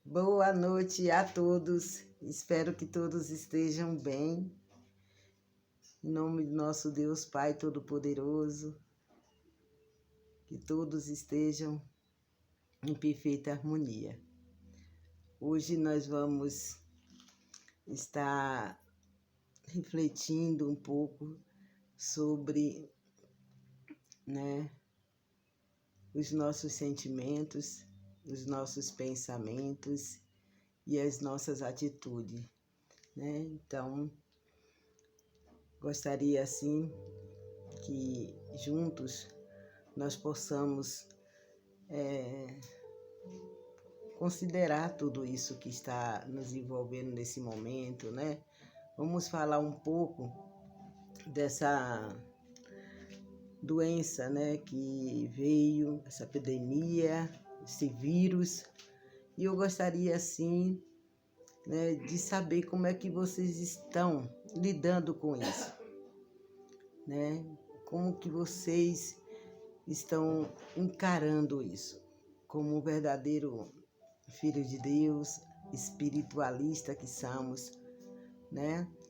Boa noite a todos. Espero que todos estejam bem. Em nome do nosso Deus Pai Todo-Poderoso, que todos estejam em perfeita harmonia. Hoje nós vamos estar refletindo um pouco sobre, os nossos sentimentos, os nossos pensamentos e as nossas atitudes, Então, gostaria assim que juntos nós possamos considerar tudo isso que está nos envolvendo nesse momento, Vamos falar um pouco dessa doença, que veio, essa epidemia, esse vírus. E eu gostaria, assim, de saber como é que vocês estão lidando com isso, Como que vocês estão encarando isso como um verdadeiro filho de Deus, espiritualista que somos,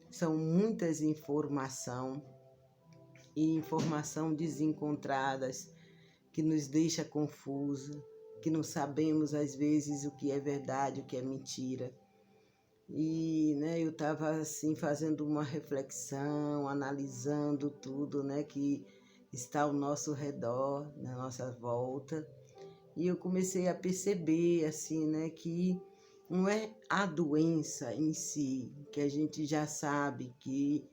São muitas informação desencontradas que nos deixa confuso, que não sabemos às vezes o que é verdade, o que é mentira. E eu estava assim fazendo uma reflexão, analisando tudo, que está ao nosso redor, na nossa volta. E eu comecei a perceber assim, que não é a doença em si, que a gente já sabe que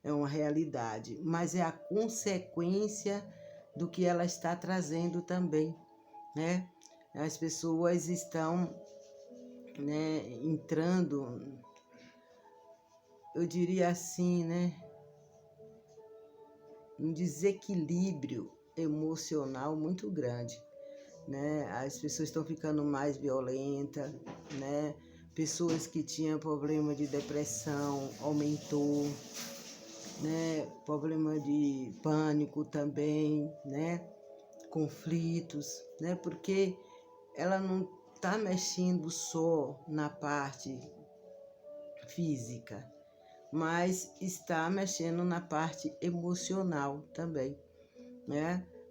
é uma realidade, mas é a consequência do que ela está trazendo também, As pessoas estão, entrando, eu diria assim, um desequilíbrio emocional muito grande, As pessoas estão ficando mais violentas, Pessoas que tinham problema de depressão aumentou, Problema de pânico também, Conflitos, Porque ela não está mexendo só na parte física, mas está mexendo na parte emocional também,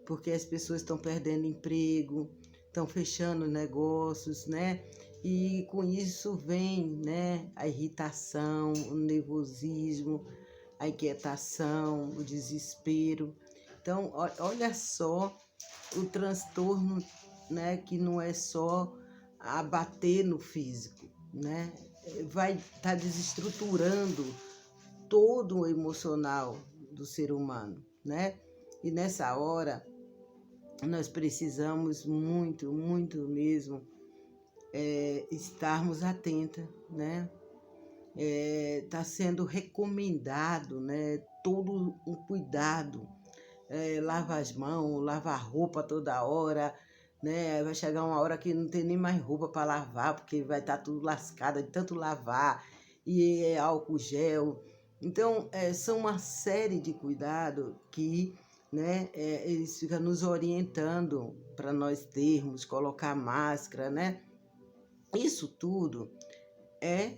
Porque as pessoas estão perdendo emprego, estão fechando negócios, E com isso vem, a irritação, o nervosismo, a inquietação, o desespero. Então, olha só o transtorno, que não é só abater no físico, Vai estar desestruturando todo o emocional do ser humano, E nessa hora, nós precisamos muito, muito mesmo estarmos atentas, Está sendo recomendado, todo um cuidado, lavar as mãos, lavar a roupa toda hora, Vai chegar uma hora que não tem nem mais roupa para lavar, porque vai estar tudo lascada de tanto lavar, e álcool gel. Então, são uma série de cuidados que, eles ficam nos orientando para nós termos, colocar máscara, Isso tudo é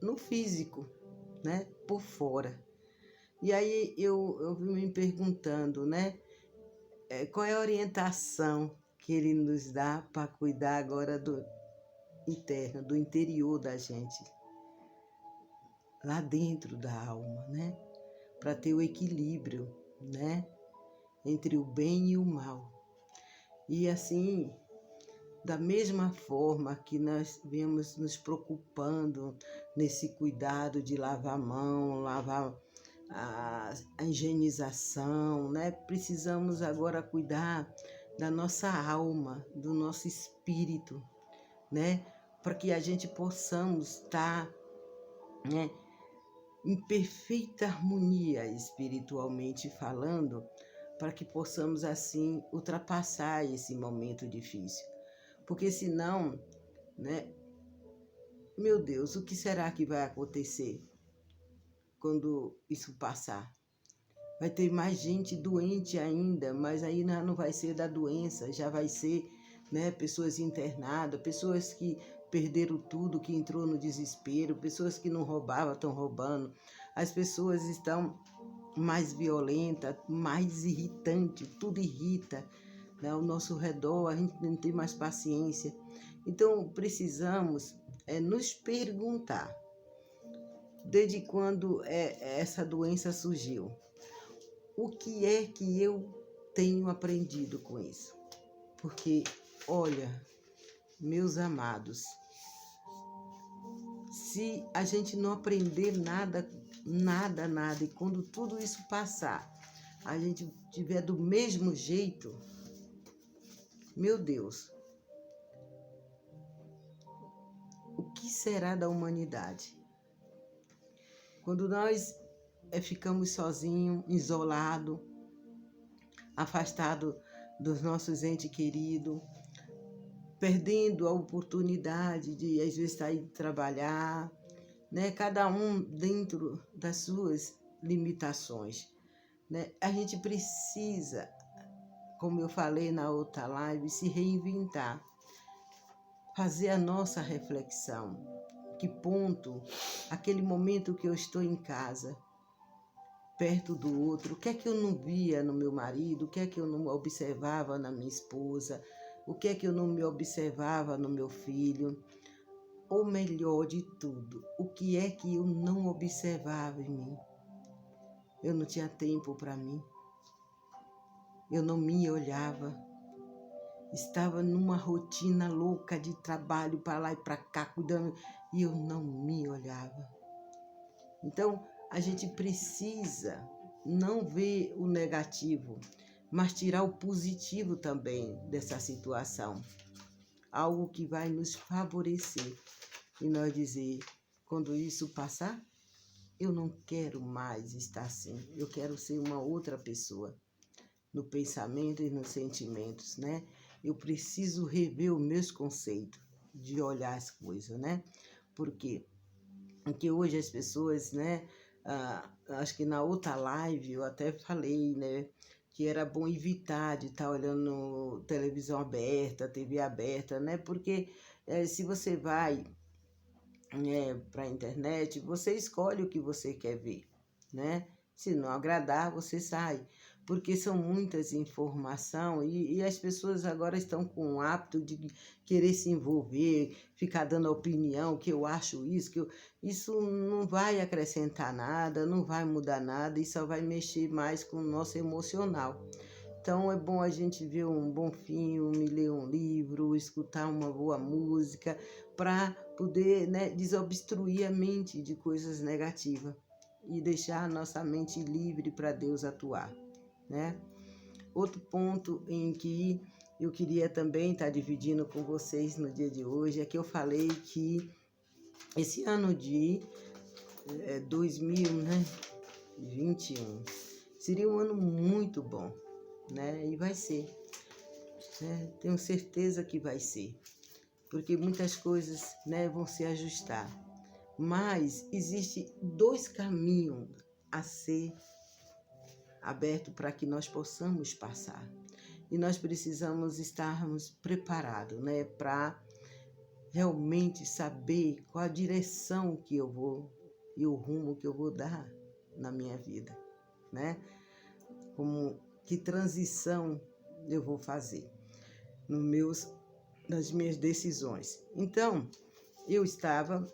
no físico, por fora. E aí eu vim me perguntando, qual é a orientação que ele nos dá para cuidar agora do interno, do interior da gente, lá dentro da alma, Para ter o equilíbrio, entre o bem e o mal. E assim, da mesma forma que nós viemos nos preocupando nesse cuidado de lavar a mão, lavar a higienização, Precisamos agora cuidar da nossa alma, do nosso espírito, Para que a gente possamos estar, em perfeita harmonia espiritualmente falando, para que possamos assim ultrapassar esse momento difícil. Porque senão, meu Deus, o que será que vai acontecer quando isso passar? Vai ter mais gente doente ainda, mas aí não vai ser da doença, já vai ser, pessoas internadas, pessoas que perderam tudo, que entrou no desespero, pessoas que não roubavam estão roubando, as pessoas estão mais violentas, mais irritantes, tudo irrita, né? Ao nosso redor, a gente não tem mais paciência. Então, precisamos nos perguntar, desde quando essa doença surgiu, o que é que eu tenho aprendido com isso? Porque, olha, meus amados, se a gente não aprender nada, e quando tudo isso passar, a gente tiver do mesmo jeito, meu Deus, o que será da humanidade? Quando nós ficamos sozinhos, isolados, afastados dos nossos entes queridos, perdendo a oportunidade de, às vezes, sair trabalhar, né? Cada um dentro das suas limitações, né? A gente precisa, como eu falei na outra live, se reinventar, fazer a nossa reflexão. Que ponto, aquele momento que eu estou em casa, perto do outro, o que é que eu não via no meu marido, o que é que eu não observava na minha esposa, o que é que eu não me observava no meu filho, ou melhor de tudo, o que é que eu não observava em mim? Eu não tinha tempo para mim, eu não me olhava, estava numa rotina louca de trabalho para lá e para cá, cuidando, e eu não me olhava. Então, a gente precisa não ver o negativo, mas tirar o positivo também dessa situação. Algo que vai nos favorecer. E nós dizer, quando isso passar, eu não quero mais estar assim. Eu quero ser uma outra pessoa. No pensamento e nos sentimentos, né? Eu preciso rever os meus conceitos de olhar as coisas, né? Porque hoje as pessoas, né? Acho que na outra live eu até falei, né? Que era bom evitar de estar olhando televisão aberta, TV aberta, né? Porque se você vai para a internet, você escolhe o que você quer ver, né? Se não agradar, você sai. Porque são muitas informações e as pessoas agora estão com o hábito de querer se envolver, ficar dando opinião, que eu acho isso, isso não vai acrescentar nada, não vai mudar nada e só vai mexer mais com o nosso emocional. Então é bom a gente ver um bom filme, ler um livro, escutar uma boa música, para poder, né, desobstruir a mente de coisas negativas e deixar a nossa mente livre para Deus atuar, né? Outro ponto em que eu queria também estar dividindo com vocês no dia de hoje é que eu falei que esse ano de 2021 seria um ano muito bom, né? E vai ser, né? Tenho certeza que vai ser, porque muitas coisas, né, vão se ajustar. Mas existe 2 caminhos a ser aberto para que nós possamos passar. E nós precisamos estarmos preparados, né, para realmente saber qual a direção que eu vou e o rumo que eu vou dar na minha vida, né? Que transição eu vou fazer nas minhas decisões. Então, eu estava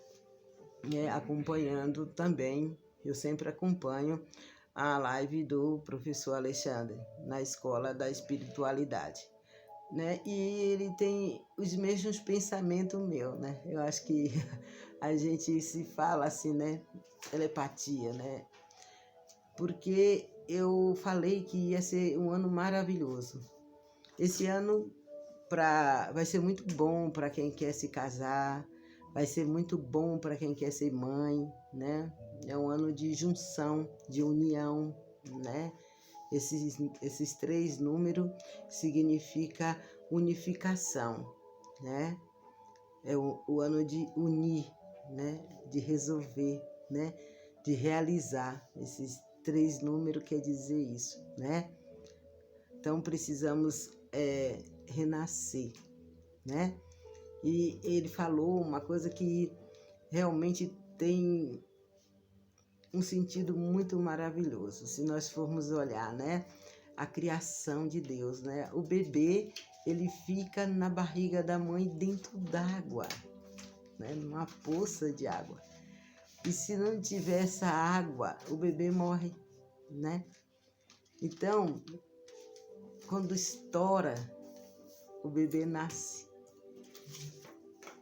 acompanhando também, eu sempre acompanho a live do professor Alexandre, na Escola da Espiritualidade, né? E ele tem os mesmos pensamentos meus, né? Eu acho que a gente se fala assim, né? Telepatia, né? Porque eu falei que ia ser um ano maravilhoso. Esse ano vai ser muito bom para quem quer se casar, vai ser muito bom para quem quer ser mãe, né? É um ano de junção, de união, né? Esses 3 números significa unificação, né? É o ano de unir, né? De resolver, né? De realizar. Esses 3 números quer dizer isso, né? Então precisamos renascer, né? E ele falou uma coisa que realmente tem um sentido muito maravilhoso, se nós formos olhar, né? A criação de Deus, né? O bebê, ele fica na barriga da mãe dentro d'água, né? Numa poça de água. E se não tiver essa água, o bebê morre, né? Então, quando estoura, o bebê nasce.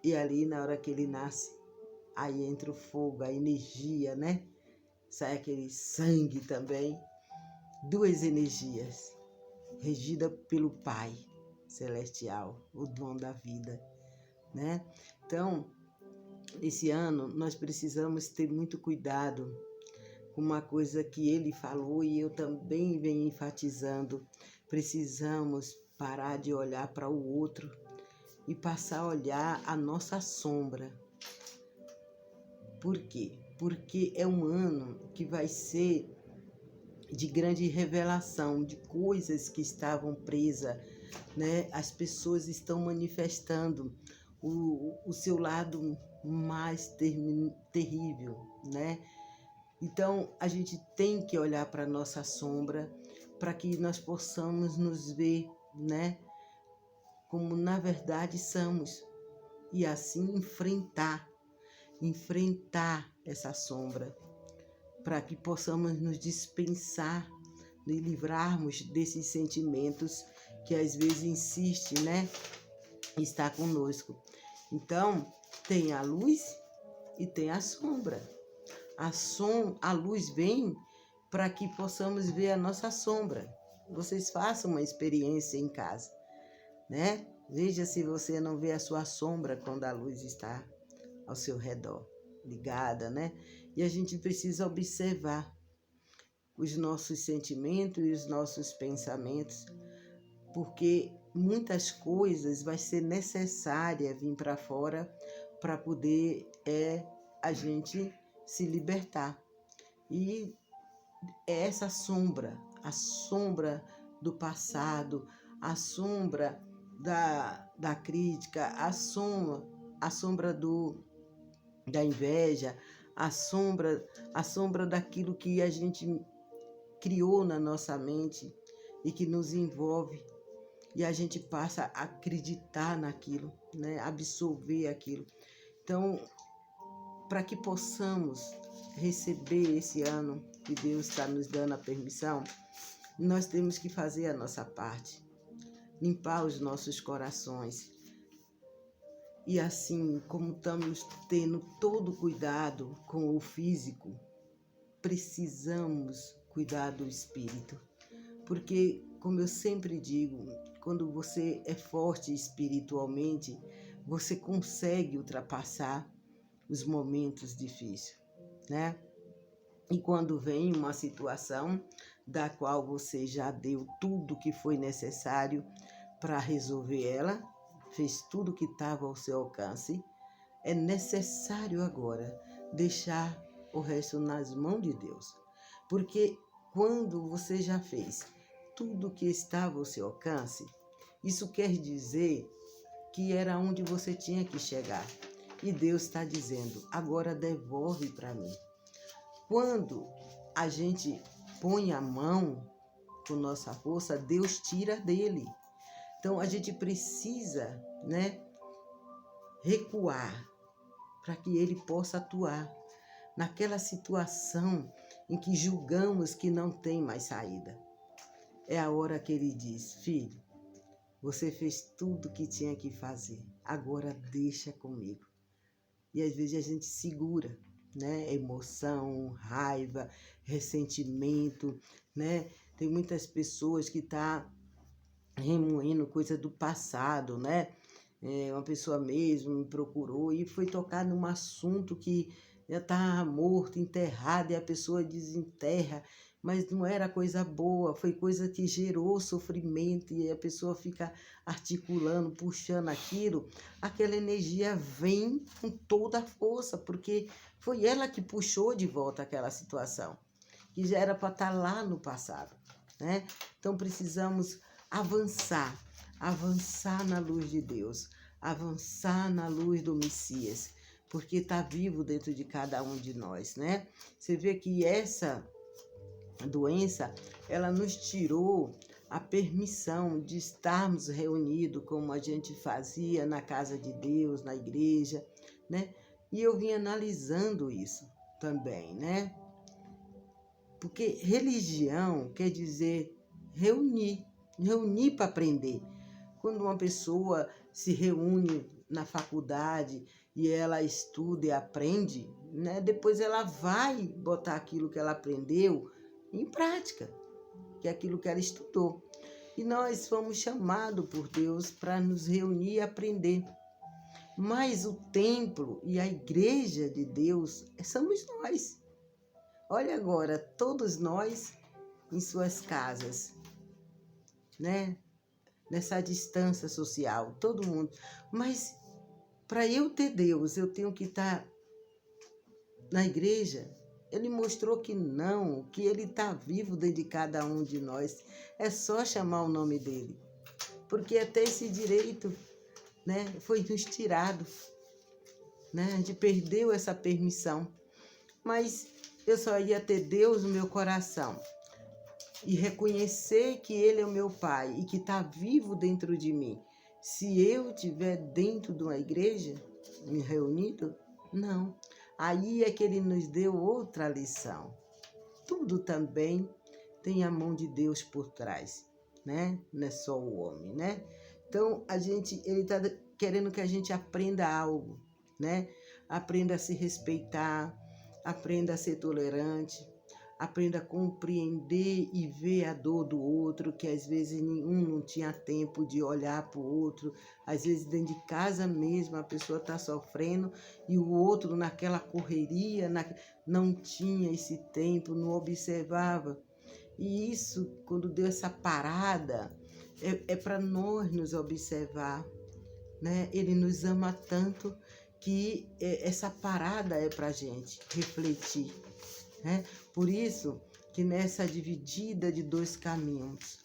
E ali, na hora que ele nasce, aí entra o fogo, a energia, né? Sai aquele sangue também. Duas energias, regida pelo Pai Celestial, o dono da vida, né? Então, esse ano, nós precisamos ter muito cuidado com uma coisa que ele falou e eu também venho enfatizando. Precisamos parar de olhar para o outro e passar a olhar a nossa sombra. Por quê? Porque é um ano que vai ser de grande revelação de coisas que estavam presas, né? As pessoas estão manifestando o seu lado mais terrível, né? Então, a gente tem que olhar para a nossa sombra para que nós possamos nos ver, né? Como na verdade somos. E assim enfrentar essa sombra, para que possamos nos dispensar e livrarmos desses sentimentos que às vezes insiste, né? Está conosco. Então, tem a luz e tem a sombra. A luz vem para que possamos ver a nossa sombra. Vocês façam uma experiência em casa, né? Veja se você não vê a sua sombra quando a luz está ao seu redor, ligada, né? E a gente precisa observar os nossos sentimentos e os nossos pensamentos, porque muitas coisas vai ser necessária vir para fora para poder a gente se libertar. E é essa sombra, a sombra do passado, a sombra da crítica, a sombra da inveja, a sombra daquilo que a gente criou na nossa mente e que nos envolve. E a gente passa a acreditar naquilo, né? Absorver aquilo. Então, para que possamos receber esse ano que Deus está nos dando a permissão, nós temos que fazer a nossa parte, limpar os nossos corações. E assim como estamos tendo todo cuidado com o físico, precisamos cuidar do espírito. Porque, como eu sempre digo, quando você é forte espiritualmente, você consegue ultrapassar os momentos difíceis, né? E quando vem uma situação da qual você já deu tudo que foi necessário para resolver ela, fez tudo que estava ao seu alcance, é necessário agora deixar o resto nas mãos de Deus. Porque quando você já fez tudo que estava ao seu alcance, isso quer dizer que era onde você tinha que chegar. E Deus está dizendo, agora devolve para mim. Quando a gente põe a mão com nossa força, Deus tira dele. Então, a gente precisa, né, recuar para que ele possa atuar naquela situação em que julgamos que não tem mais saída. É a hora que ele diz, filho, você fez tudo que tinha que fazer, agora deixa comigo. E às vezes a gente segura, né? Emoção, raiva, ressentimento, né? Tem muitas pessoas que estão remoendo coisa do passado, né? Uma pessoa mesmo me procurou e foi tocar num assunto que já está morto, enterrado, e a pessoa desenterra, mas não era coisa boa, foi coisa que gerou sofrimento, e a pessoa fica articulando, puxando aquilo, aquela energia vem com toda a força, porque foi ela que puxou de volta aquela situação, que já era para estar lá no passado, né? Então precisamos avançar na luz de Deus, avançar na luz do Messias, porque está vivo dentro de cada um de nós, né? Você vê que essa doença, ela nos tirou a permissão de estarmos reunidos como a gente fazia na casa de Deus, na igreja, né? E eu vim analisando isso também, né? Porque religião quer dizer reunir para aprender. Quando uma pessoa se reúne na faculdade e ela estuda e aprende, né? Depois ela vai botar aquilo que ela aprendeu em prática, que é aquilo que ela estudou. E nós fomos chamados por Deus para nos reunir e aprender. Mas o templo e a igreja de Deus somos nós. Olha agora, todos nós em suas casas, né? Nessa distância social, todo mundo. Mas para eu ter Deus, eu tenho que estar na igreja. Ele mostrou que não, que ele está vivo dentro de cada um de nós. É só chamar o nome dele. Porque até esse direito, né, foi nos tirado. Né? A gente perdeu essa permissão. Mas eu só ia ter Deus no meu coração e reconhecer que Ele é o meu Pai e que está vivo dentro de mim. Se eu estiver dentro de uma igreja, me reunido, não. Aí é que Ele nos deu outra lição. Tudo também tem a mão de Deus por trás, né? Não é só o homem, né? Então, Ele está querendo que a gente aprenda algo, né? Aprenda a se respeitar, aprenda a ser tolerante, aprenda a compreender e ver a dor do outro, que às vezes nenhum não tinha tempo de olhar para o outro. Às vezes dentro de casa mesmo a pessoa está sofrendo e o outro naquela correria não tinha esse tempo, não observava. E isso, quando deu essa parada, é para nós nos observar, né? Ele nos ama tanto que essa parada é para a gente refletir, né? Por isso que nessa dividida de 2 caminhos,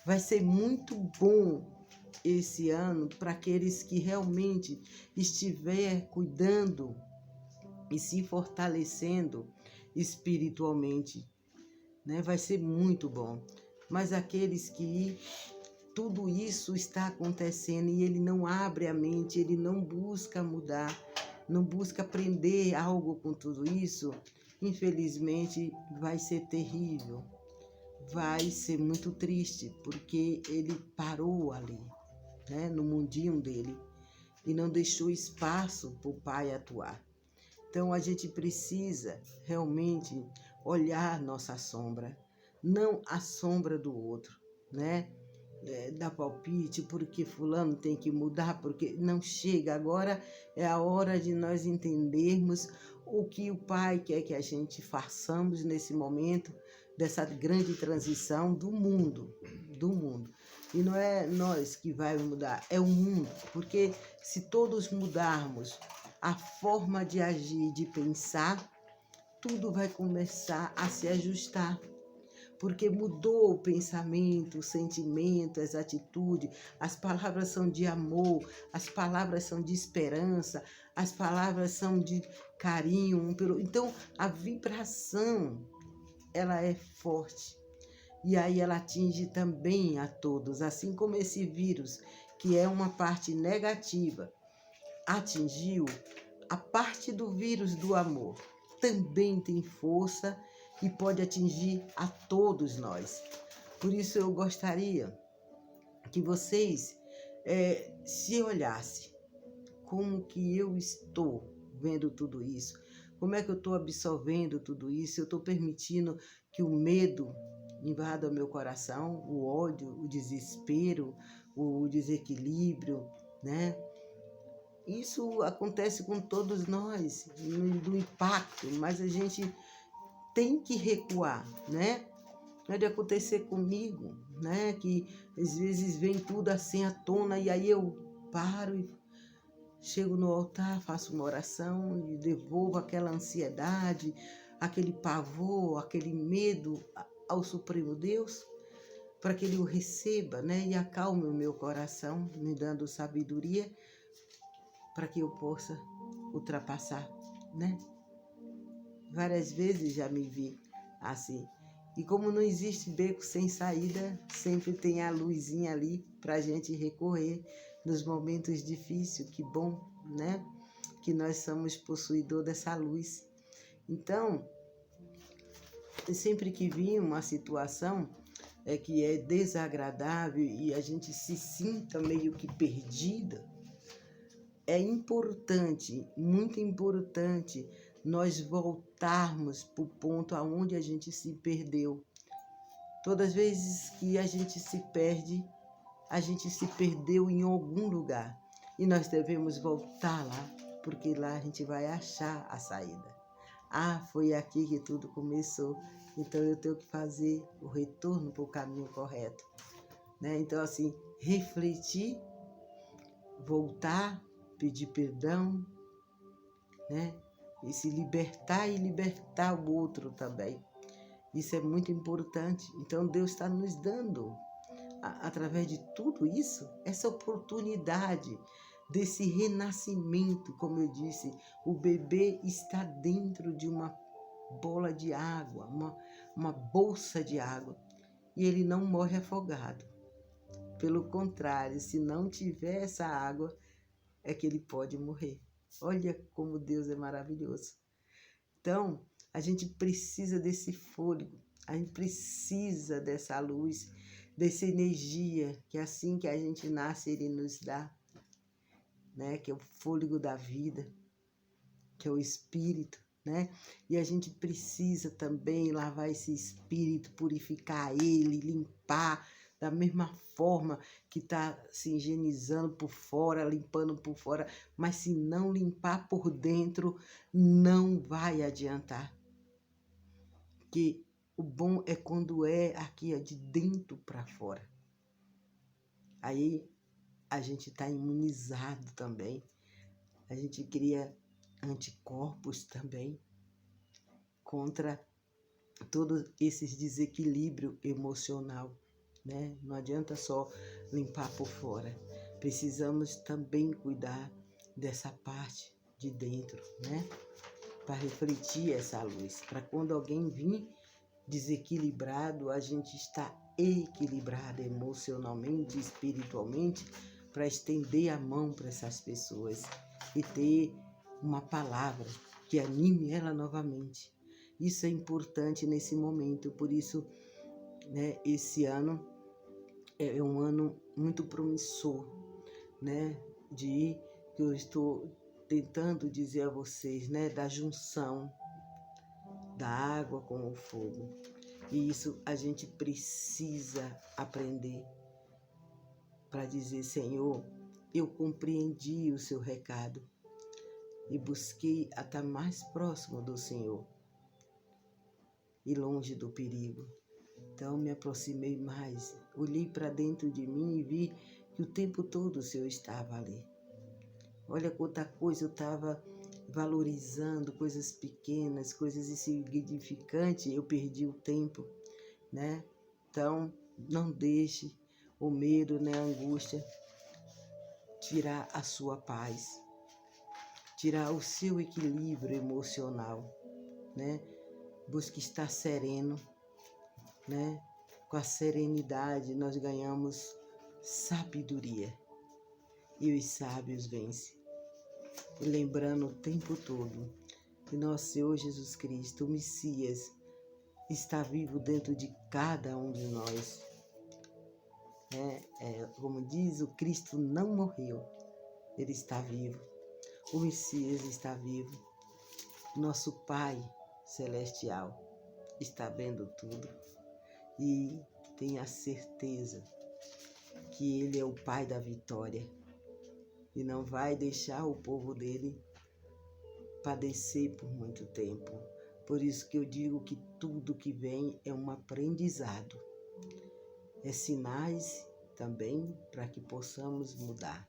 vai ser muito bom esse ano para aqueles que realmente estiver cuidando e se fortalecendo espiritualmente, né? Vai ser muito bom. Mas aqueles que tudo isso está acontecendo e ele não abre a mente, ele não busca mudar, não busca aprender algo com tudo isso, infelizmente vai ser terrível, vai ser muito triste, porque ele parou ali, né, no mundinho dele e não deixou espaço para o Pai atuar. Então a gente precisa realmente olhar nossa sombra, não a sombra do outro, né? Dar palpite, porque fulano tem que mudar, porque não chega. Agora é a hora de nós entendermos o que o Pai quer que a gente façamos nesse momento dessa grande transição do mundo. E não é nós que vai mudar, é o mundo, porque se todos mudarmos a forma de agir, de pensar, tudo vai começar a se ajustar. Porque mudou o pensamento, o sentimento, as atitudes, as palavras são de amor, as palavras são de esperança, as palavras são de carinho. Então, a vibração, ela é forte. E aí ela atinge também a todos, assim como esse vírus, que é uma parte negativa, atingiu a parte do vírus do amor. Também tem força e pode atingir a todos nós. Por isso eu gostaria que vocês se olhassem, como que eu estou vendo tudo isso, como é que eu estou absorvendo tudo isso, eu estou permitindo que o medo invada o meu coração, o ódio, o desespero, o desequilíbrio, né? Isso acontece com todos nós, do impacto, mas a gente tem que recuar, né? Pode acontecer comigo, né? Que às vezes vem tudo assim à tona e aí eu paro e chego no altar, faço uma oração e devolvo aquela ansiedade, aquele pavor, aquele medo ao Supremo Deus, para que Ele o receba, né? E acalme o meu coração, me dando sabedoria, para que eu possa ultrapassar, né? Várias vezes já me vi assim. E como não existe beco sem saída, sempre tem a luzinha ali para a gente recorrer nos momentos difíceis. Que bom, né? Que nós somos possuidor dessa luz. Então, sempre que vir uma situação que é desagradável e a gente se sinta meio que perdida, é importante, muito importante, nós voltarmos para o ponto aonde a gente se perdeu. Todas as vezes que a gente se perdeu em algum lugar. E nós devemos voltar lá, porque lá a gente vai achar a saída. Ah, foi aqui que tudo começou, então eu tenho que fazer o retorno para o caminho correto, né? Então, assim, refletir, voltar, pedir perdão, né? E se libertar e libertar o outro também. Isso é muito importante. Então, Deus está nos dando, através de tudo isso, essa oportunidade desse renascimento. Como eu disse, o bebê está dentro de uma bola de água, uma bolsa de água, e ele não morre afogado. Pelo contrário, se não tiver essa água, é que ele pode morrer. Olha como Deus é maravilhoso. Então, a gente precisa desse fôlego, a gente precisa dessa luz, dessa energia, que assim que a gente nasce, Ele nos dá, né? Que é o fôlego da vida, que é o Espírito, né? E a gente precisa também lavar esse Espírito, purificar ele, limpar, da mesma forma que está se higienizando por fora, limpando por fora, mas se não limpar por dentro, não vai adiantar. Porque o bom é quando é aqui, ó, de dentro para fora. Aí a gente está imunizado também, a gente cria anticorpos também contra todos esses desequilíbrio emocional, né? Não adianta só limpar por fora. Precisamos também cuidar dessa parte de dentro, né? Para refletir essa luz, para quando alguém vir desequilibrado, a gente está equilibrado emocionalmente, espiritualmente, para estender a mão para essas pessoas e ter uma palavra que anime ela novamente. Isso é importante nesse momento, por isso, né, esse ano é um ano muito promissor, né, que eu estou tentando dizer a vocês, né, da junção da água com o fogo. E isso a gente precisa aprender para dizer: Senhor, eu compreendi o seu recado e busquei estar mais próximo do Senhor e longe do perigo. Então me aproximei mais, olhei para dentro de mim e vi que o tempo todo o Senhor estava ali. Olha quanta coisa eu estava valorizando, coisas pequenas, coisas insignificantes, eu perdi o tempo, né? Então, não deixe o medo, né, a angústia tirar a sua paz, tirar o seu equilíbrio emocional, né? Busque estar sereno, né? Com a serenidade nós ganhamos sabedoria e os sábios vencem. E lembrando o tempo todo que nosso Senhor Jesus Cristo, o Messias, está vivo dentro de cada um de nós. Como diz, o Cristo não morreu, ele está vivo. O Messias está vivo. Nosso Pai Celestial está vendo tudo e tenha certeza que Ele é o Pai da vitória e não vai deixar o povo dele padecer por muito tempo. Por isso que eu digo que tudo que vem é um aprendizado, é sinais também para que possamos mudar,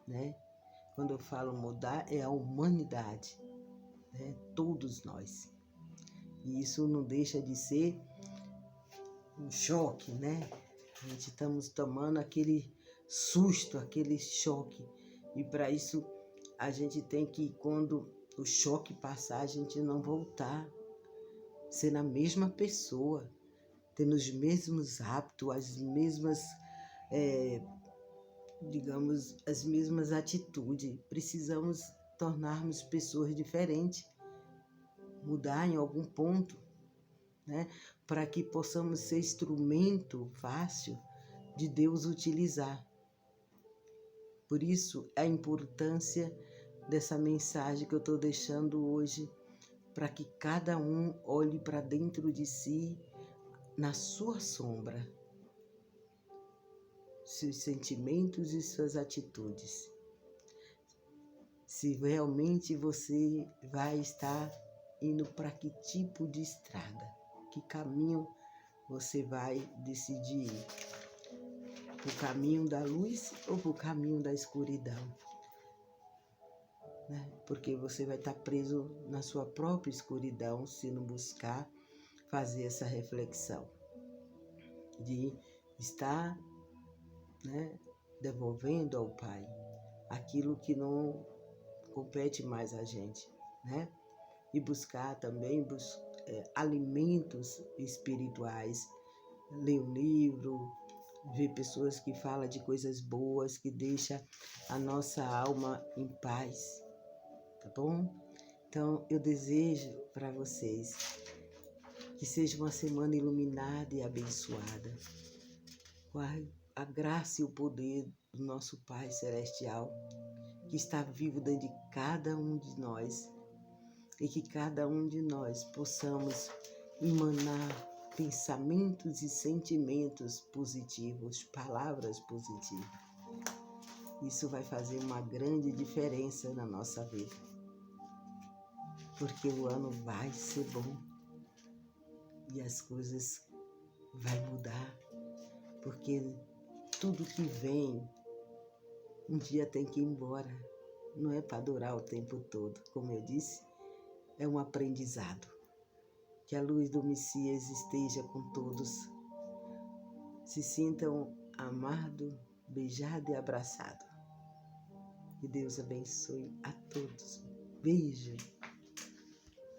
né? Quando eu falo mudar, é a humanidade, né? Todos nós. E isso não deixa de ser um choque, né? A gente estamos tomando aquele susto, aquele choque. E para isso a gente tem que, quando o choque passar, a gente não voltar, ser a mesma pessoa, tendo os mesmos hábitos, as mesmas, digamos, as mesmas atitudes. Precisamos tornarmos pessoas diferentes, mudar em algum ponto, né? Para que possamos ser instrumento fácil de Deus utilizar. Por isso, a importância dessa mensagem que eu estou deixando hoje, para que cada um olhe para dentro de si, na sua sombra, seus sentimentos e suas atitudes. Se realmente você vai estar indo para que tipo de estrada, que caminho você vai decidir ir? Para o caminho da luz ou para o caminho da escuridão? Né? Porque você vai estar preso na sua própria escuridão se não buscar fazer essa reflexão de estar, né, devolvendo ao Pai aquilo que não compete mais a gente, né? E buscar também alimentos espirituais, ler um livro, ver pessoas que falam de coisas boas, que deixam a nossa alma em paz, tá bom? Então, eu desejo para vocês que seja uma semana iluminada e abençoada, com a graça e o poder do nosso Pai Celestial, que está vivo dentro de cada um de nós, e que cada um de nós possamos emanar pensamentos e sentimentos positivos, palavras positivas. Isso vai fazer uma grande diferença na nossa vida, porque o ano vai ser bom e as coisas vão mudar, porque tudo que vem, um dia tem que ir embora, não é para durar o tempo todo. Como eu disse, é um aprendizado. Que a luz do Messias esteja com todos. Se sintam amados, beijados e abraçados. Que Deus abençoe a todos. Beijo.